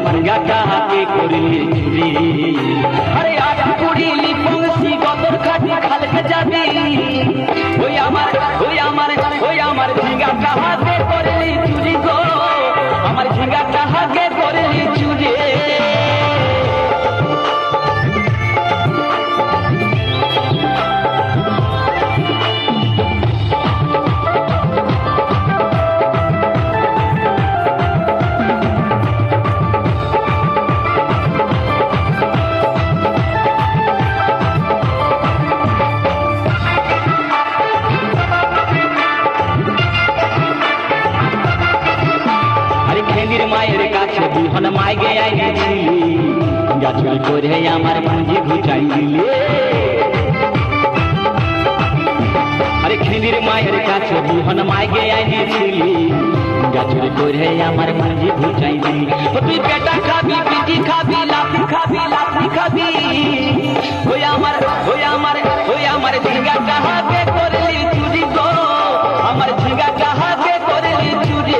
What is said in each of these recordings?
ঝিঙ্গাটা হাতে করলি চুরি। আরে আজ পুড়িলি পংসি গদর খাটি খালকে যাবি, ওই আমার ঝিঙ্গাটা হাতে করলি চুরি গো, আমার ঝিঙ্গাটা হাতে করলি চুরি। মায়ের কাছে বিহন মাইগে আইছিলি, গাছুল করে আমার পুঁজি ঘুচাই দিলে। আরে খেলির মায়ের কাছে বিহন মাইগে আইছিলি, গাছুল করে আমার পুঁজি ঘুচাই দিলি। তুই পেটা খাবি, পিটি খাবি, লাফি খাবি, লাফি খাবি, ওই আমার ঝিঙ্গাটা হাতে করলি চুরি গো, আমার ঝিঙ্গাটা হাতে করলি চুরি।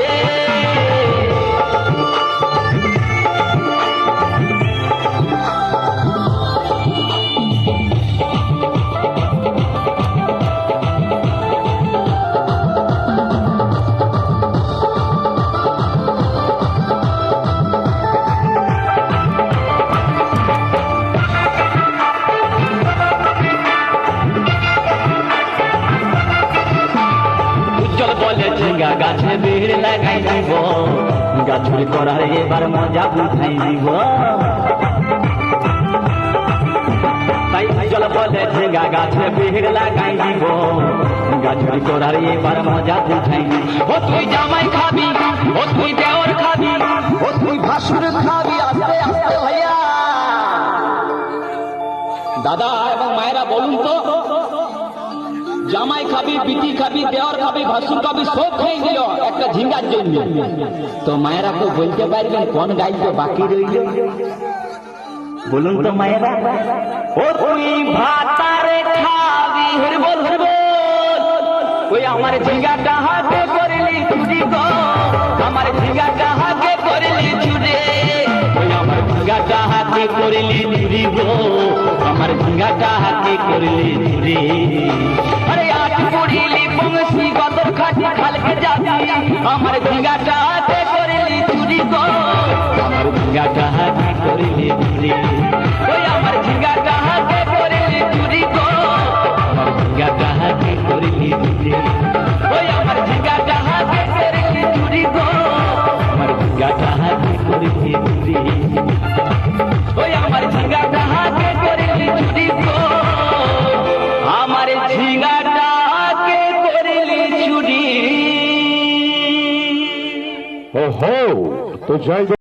ঝিঙ্গা গাছে বেড় লাগাই দিব, গাছুরি করার এবার মজা বুঝাই দিব। তাই উজ্জ্বল বলে ঝিঙ্গা গাছে বেড় লাগাই দিব, গাছুরি করার এবার মজা বুঝাই দিব। ও তুই জামাই খাবি, ও তুই দেওর খাবি, ও তুই ভাসুর খাবি। আস্তে আস্তে ভাইয়া দাদা এবং মায়েরা বলুন তো, জামাই খাবি, বিটি খাবি, দেওয়ার খাবি, ভাসুর খাবি, সব খেয়ে দিল একটা ঝিঙ্গার জন্য। তো মায়েরা তো বলতে পারবেন কোন গাইতে বাকি রইল? বলুন তো মায়েরা। ও তুই ভাতারে খাবি, হরিবল হরিবল, ওই আমার ঝিঙ্গাটা হাতে করলি চুরি গো, আমার ঝিঙ্গাটা হাতে করলি চুরি, ওই আমার ঝিঙ্গাটা হাতে করলি চুরি গো, আমার ঝিঙ্গাটা হাতে করলি চুরি। আরে আজ পুড়িলি পংসি গদর খাটি খালকে যাবি, আমার ঝিঙ্গাটা হাতে করলি চুরি গো, আমার ঝিঙ্গাটা হাতে করলি চুরি, ওই আমার ঝিঙ্গাটা হাতে করলি চুরি গো, আমার ঝিঙ্গাটা হাতে করলি চুরি, ওই আমার ঝিঙ্গাটা হাতে করলি চুরি গো, আমার ঝিঙ্গাটা হাতে করলি চুরি, ওই আমার ঝিঙ্গাটা হাতে করলি চুরি গো, আমার ঝিঙ্গাটা হাতে করলি চুরি। ওহো, তো জয়